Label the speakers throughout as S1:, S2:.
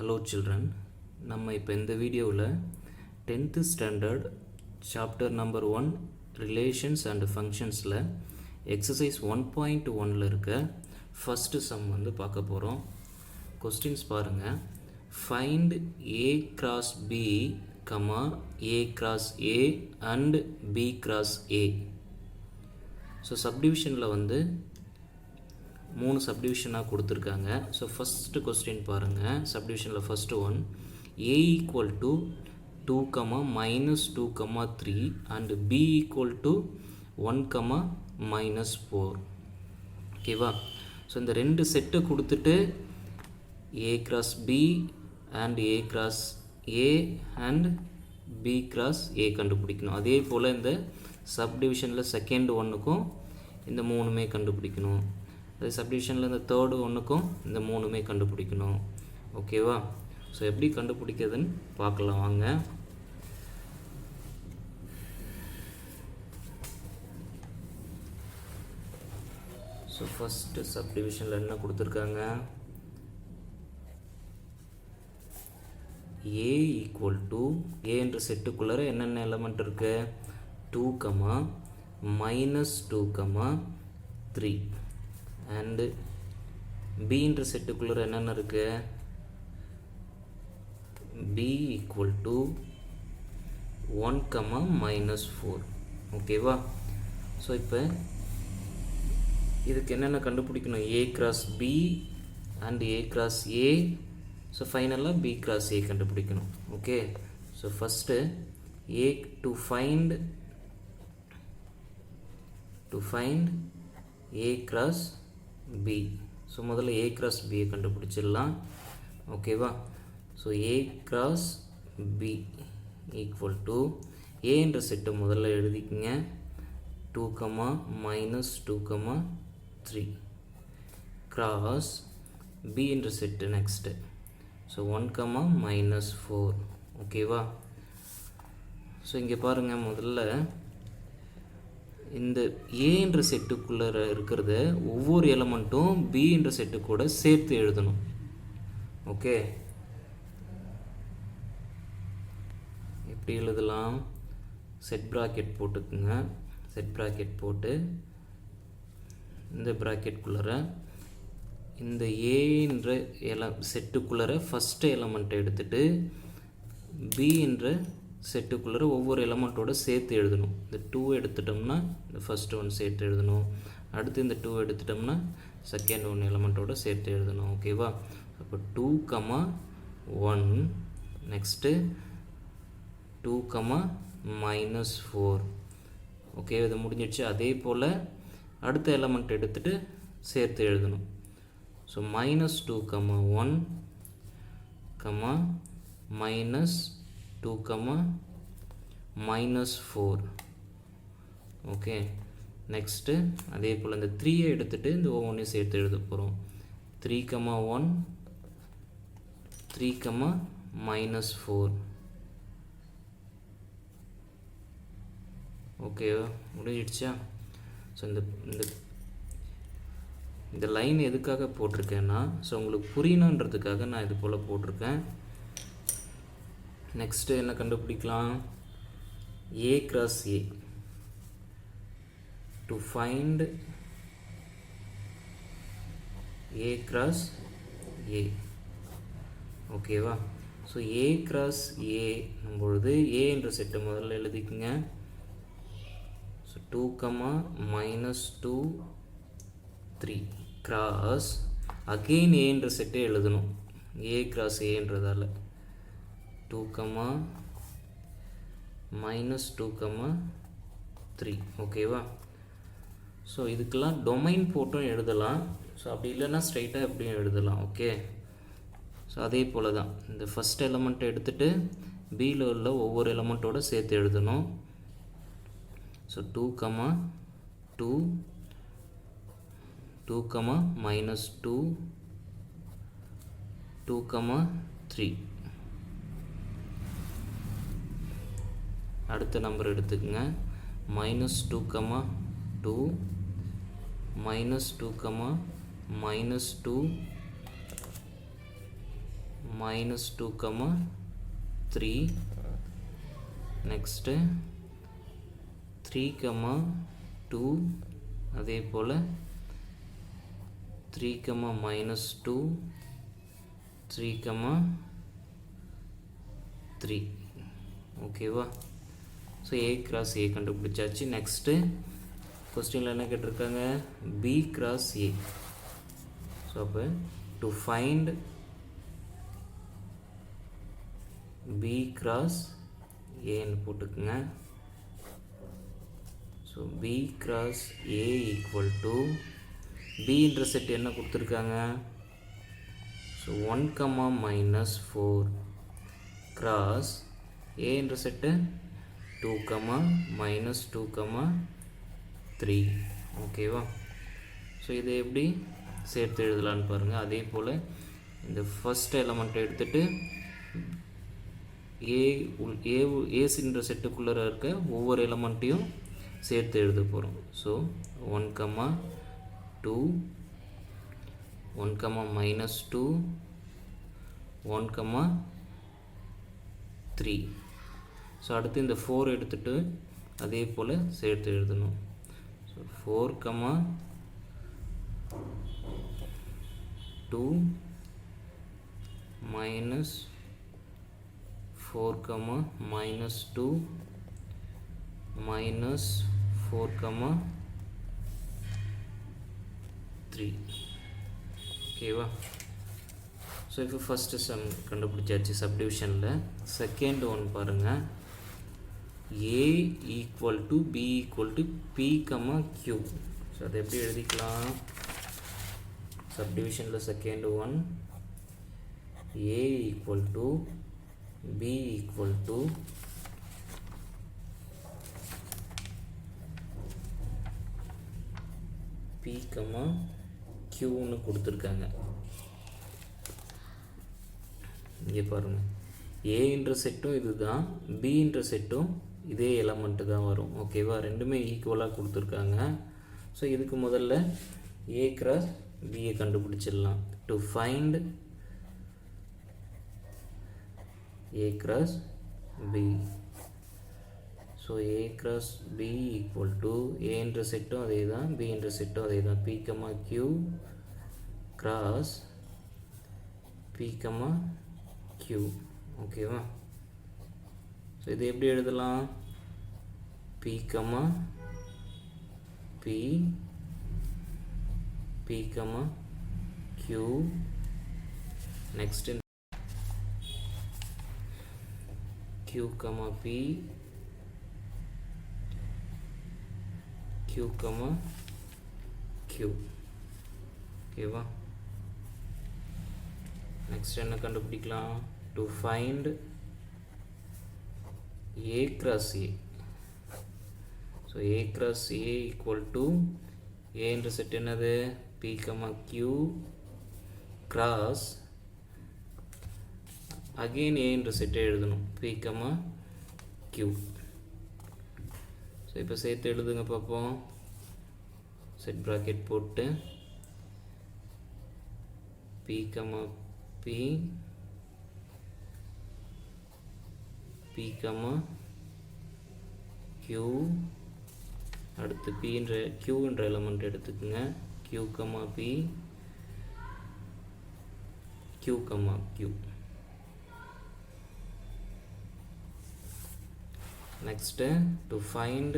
S1: Hello children, நம்ம இப்போ இந்த வீடியோவில் 10th standard chapter number 1 relations and ஃபங்க்ஷன்ஸில் எக்ஸசைஸ் 1.1ல் இருக்க ஃபஸ்ட்டு சம் வந்து பார்க்க போகிறோம். கொஸ்டின்ஸ் பாருங்கள். Find A cross B comma A cross A and B cross A. So சப்டிவிஷனில் வந்து 3 சப்டிவிஷனாக கொடுத்துருக்காங்க. ஸோ ஃபஸ்ட்டு கொஸ்டின் பாருங்கள். சப்டிவிஷனில் first one, A equal to 2, -2, 3 and B equal to 1, -4. ஓகேவா? ஸோ இந்த ரெண்டு செட்டை கொடுத்துட்டு A cross B and A cross A and B cross A கண்டுபிடிக்கணும். அதே போல் இந்த சப்டிவிஷனில் செகண்ட் ஒன்றுக்கும் இந்த 3மே கண்டுபிடிக்கணும். அதே சப்டிவிஷனில் இந்த தேர்டு ஒன்றுக்கும் இந்த 3மே கண்டுபிடிக்கணும். ஓகேவா? ஸோ எப்படி கண்டுபிடிக்கிறதுன்னு பார்க்கலாம் வாங்க. ஸோ ஃபஸ்ட்டு சப்டிவிஷனில் என்ன கொடுத்துருக்காங்க? ஏ ஈக்குவல் டு ஏ என்ற செட்டுக்குள்ளே என்னென்ன எலமெண்ட் இருக்குது? 2, -2, 3 அண்டு பி என்ற செட்டுக்குள்ளே என்னென்ன இருக்குது? B equal to 1, -4. ஓகேவா? ஸோ இப்போ இதுக்கு என்னென்ன கண்டுபிடிக்கணும்? A cross B and A cross A. So ஃபைனலாக பி கிராஸ் ஏ கண்டுபிடிக்கணும். Okay, so first A to find A cross B. So முதல்ல ஏ கிராஸ் பியை கண்டுபிடிச்சிடலாம். ஓகேவா? So A cross B equal to A என்ற செட்டை முதல்ல எழுதிக்கங்க. 2, -2, 3 கிராஸ் பி என்ற செட்டு நெக்ஸ்ட்டு. ஸோ 1, -4. ஓகேவா? ஸோ இங்கே பாருங்கள், முதல்ல இந்த ஏ என்ற செட்டுக்குள்ளே இருக்கிறத ஒவ்வொரு எலமெண்ட்டும் பி என்ற செட்டு கூட சேர்த்து எழுதணும். ஓகே, எப்படி எழுதலாம்? செட் ப்ராக்கெட் போட்டுக்குங்க. செட் ப்ராக்கெட் போட்டு இந்த ப்ராக்கெட்குள்ளே இந்த ஏ என்ற செட்டுக்குள்ளே ஃபஸ்ட்டு எலமெண்ட்டை எடுத்துகிட்டு பி என்ற செட்டுக்குள்ளே ஒவ்வொரு எலமெண்ட்டோட சேர்த்து எழுதணும். இந்த 2 எடுத்துட்டோம்னா இந்த ஃபஸ்ட்டு ஒன் சேர்த்து எழுதணும். அடுத்து இந்த 2 எடுத்துட்டோம்னா செகண்ட் ஒன் எலமெண்ட்டோட சேர்த்து எழுதணும். ஓகேவா? அப்போ 2, 1 நெக்ஸ்ட்டு 2, -4. ஓகே, இது முடிஞ்சிடுச்சு. அதே போல் அடுத்த எலமெண்ட் எடுத்துகிட்டு சேர்த்து எழுதணும். ஸோ -2, 1, -2, -4. ஓகே, நெக்ஸ்ட்டு அதே போல் இந்த 3 எடுத்துகிட்டு இந்த ஒவ்வொன்றையும் சேர்த்து எழுத போகிறோம். 3, 1, 3, -4. ஓகே, முடிஞ்சிடுச்சா? ஸோ இந்த லைன் எதுக்காக போட்டிருக்கேன்னா, ஸோ உங்களுக்கு புரியணுன்றதுக்காக நான் இது போல் போட்டிருக்கேன். நெக்ஸ்ட்டு என்ன கண்டுபிடிக்கலாம்? ஏ cross A. To find A cross ஏ. ஓகேவா? ஸோ ஏ கிராஸ் ஏ பொழுது ஏ என்ற செட்டை முதல்ல எழுதிக்குங்க. ஸோ 2, -2, 3 கிராஸ் அகெயின் ஏ என்ற செட்டை எழுதணும். ஏ கிராஸ் ஏன்றதால 2, -2, 3. ஓகேவா? ஸோ இதுக்கெல்லாம் டொமைன் போட்டும் எழுதலாம். ஸோ அப்படி இல்லைன்னா ஸ்ட்ரைட்டாக எப்படியும் எழுதலாம். ஓகே, ஸோ அதே போல் தான் இந்த ஃபஸ்ட் எலமெண்ட்டை எடுத்துகிட்டு பியில் உள்ள ஒவ்வொரு எலமெண்ட்டோடு சேர்த்து எழுதணும். ஸோ 2, -2, 2, -2, 2, 3. அடுத்த நம்பர் எடுத்துக்கங்க. -2, -2, -2, -2, minus 2 comma 3, next 3 comma 2, அதே போல் 3 comma minus 2, 3 comma 3. ஓகேவா? ஸோ A cross A கண்டுபிடிச்சாச்சு. நெக்ஸ்ட்டு கொஸ்டினில் என்ன கேட்டிருக்காங்க, B cross A. ஸோ அப்போ டு ஃபைண்ட் B cross Aன்னு போட்டுக்குங்க. So B cross A equal to B intersect என்ன கொடுத்துருக்காங்க, so 1 comma minus 4 cross A intersect 2 comma minus 2 comma 3. ஓகேவா? ஸோ இதை எப்படி சேர்த்து எழுதலான்னு பாருங்கள். அதே போல் இந்த ஃபஸ்ட் எலமெண்ட்டை எடுத்துகிட்டு ஏஸ் இன்டர்செக்ட்டுக்குள்ளே இருக்க ஒவ்வொரு எலமெண்ட்டையும் சேர்த்து எழுத போகிறோம். So 1 comma 2, 1 comma minus 2, 1 comma 3. So அடுத்து இந்த 4 எடுத்துகிட்டு அதே போல் சேர்த்து எழுதணும். So 4 comma 2 minus 4 comma minus 2 minus 4 comma 3. ஓகேவா? ஸோ இப்போ ஃபஸ்ட்டு சம் கண்டுபிடிச்சாச்சு சப்டிவிஷனில். செகண்ட் ஒன் பாருங்கள், A equal to B equal to P comma Q. So அதை எப்படி எழுதிக்கலாம், சப்டிவிஷனில் second one A equal to B equal to P comma Qன்னு கொடுத்துருக்காங்க. இங்கே பாருங்கள், A இன்டர்செக்டும் இது தான், B இன்டர்செக்டும் இதே எலமெண்ட்டு தான் வரும். ஓகேவா? ரெண்டுமே ஈக்குவலாக கொடுத்துருக்காங்க. ஸோ இதுக்கு முதல்ல A cross Bயை கண்டுபிடிச்சிடலாம். To find A cross B. So A cross B equal to A இன்டர்செக்டும் அதே தான், B இன்டர்செக்டும் அதே தான், P comma Q cross P comma Q. ஓகேவா? ஸோ இது எப்படி எழுதலாம், P comma P, P comma Q, next Q comma P, Q comma Q. ஓகேவா? Next என்ன கண்டுபிடிக்கலாம், to find A cross A. So A cross A equal to A intersect என்னது, P comma Q cross again A இன்டர்செக்டை எழுதணும், P comma Q. So இப்போ சேர்த்து எழுதுங்க பார்ப்போம். Set bracket போட்டு P comma P, P comma Q, அடுத்து P என்ற Q என்ற எலமெண்ட் எடுத்துக்கோங்க, Q comma P, Q comma Q. next to find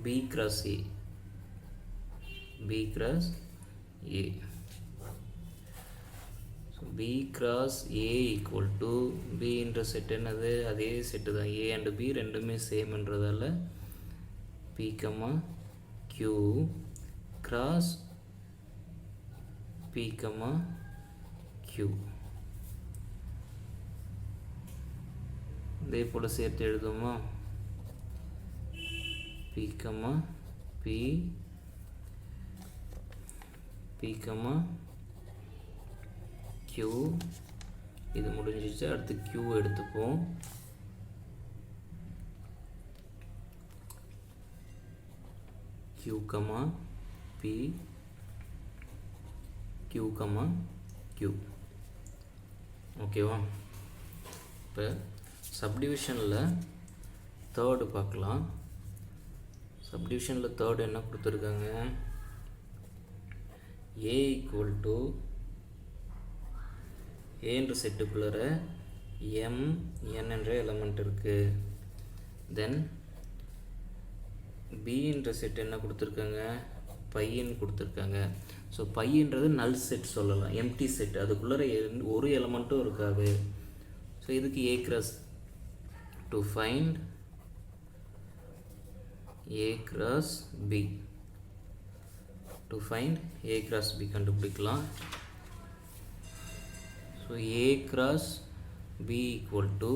S1: B cross A, B cross A. So B cross A equal to B intercept என்னது, அதே set தான், A and B ரெண்டுமே சேம்ன்றதால P comma Q cross P comma Q. இதே போல சேர்த்து எழுதுமா, P comma P, P comma Q. இது முடிஞ்சிச்சு. அடுத்து Q எடுத்துப்போம். Q comma P, q, q. ஓகேவா? இப்போ சப்டிவிஷனில் தேர்டு பார்க்கலாம். சப்டிவிஷனில் தேர்டு என்ன கொடுத்துருக்காங்க? a ஈக்குவல் டு ஏன்ற செட்டுக்குள்ளே m n என்ற எலமெண்ட் இருக்குது. தென் b என்ற செட் என்ன கொடுத்துருக்காங்க? பையன்னு கொடுத்துருக்காங்க. ஸோ பையன்றது நல் செட் சொல்லலாம், எம்டி செட், அதுக்குள்ளே ஒரு எலமெண்ட்டும் இருக்காது. ஸோ இதுக்கு a cross to find a cross b, to find a cross b கண்டுபிடிக்கலாம். So a cross b equal to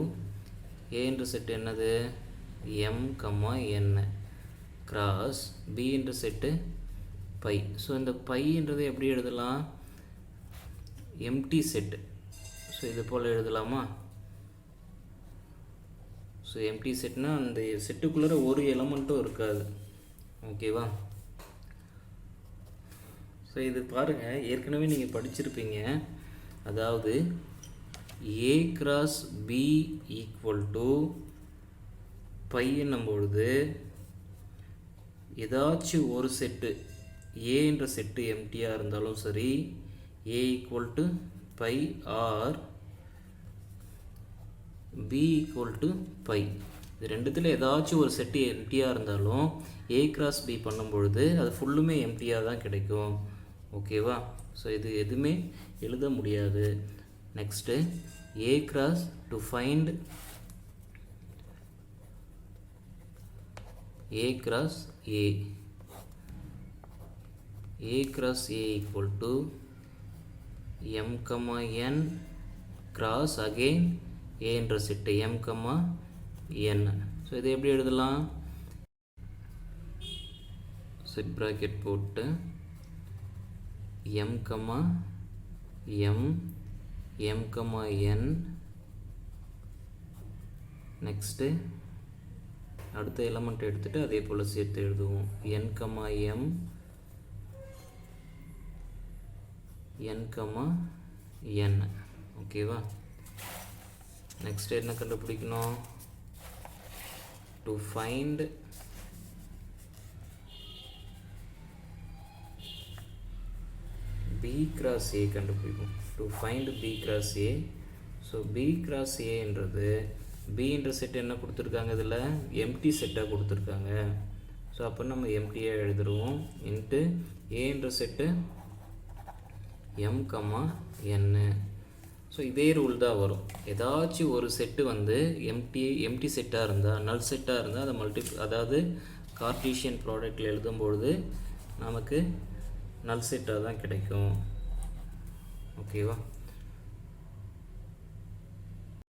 S1: a என்ற செட் என்னது? m, n கிராஸ் b என்ற செட்டு பை. ஸோ இந்த பைன்றது எப்படி எழுதலாம்? Empty set. ஸோ இது போல் எழுதலாமா? ஸோ எம்டி செட்னா அந்த செட்டுக்குள்ளே ஒரு எலமெண்ட்டும் இருக்காது. ஓகேவா? ஸோ இது பாருங்கள், ஏற்கனவே நீங்கள் படிச்சிருப்பீங்க. அதாவது a cross b equal to phi என்னும்பொழுது ஏதாச்சும் ஒரு செட்டு a என்ற செட்டு எம்டியாக இருந்தாலும் சரி, a equal to pi r b equal to pi, இது ரெண்டுத்தில் ஏதாச்சும் ஒரு செட்டு எம்டியாக இருந்தாலும் a cross b பண்ணும்பொழுது அது ஃபுல்லுமே எம்டியாக தான் கிடைக்கும். ஓகேவா? ஸோ இது எதுவுமே எழுத முடியாது. Next a cross to find a cross a, a cross a equal to m, n cross again a என்ற செட்டு m, n. ஸோ இதை எப்படி எழுதலாம்? செட் ப்ராக்கெட் போட்டு m, n நெக்ஸ்ட்டு அடுத்த எலமெண்ட் எடுத்துகிட்டு அதே போல் சேர்த்து எழுதுவோம். n, n. ஓகேவா? நெக்ஸ்ட் என்ன கண்டுபிடிக்கணும்? To find b cross a கண்டுபிடிக்கும். To find b cross a. So b cross a என்றது b என்ற செட் என்ன கொடுத்துருக்காங்க? இதில் எம்டி செட்டாக கொடுத்துருக்காங்க. ஸோ அப்போ நம்ம எம்டியாக எழுதுருவோம். இன்ட்டு a என்ற செட்டு m, n. ஸோ இதே ரூல் தான் வரும். ஏதாச்சும் ஒரு செட்டு வந்து எம்டி செட்டாக இருந்தால், நல் செட்டாக இருந்தால் அதை அதாவது கார்ட்டீசியன் ப்ராடக்டில் எழுதும்பொழுது நமக்கு நல் செட்டாக தான் கிடைக்கும். ஓகேவா?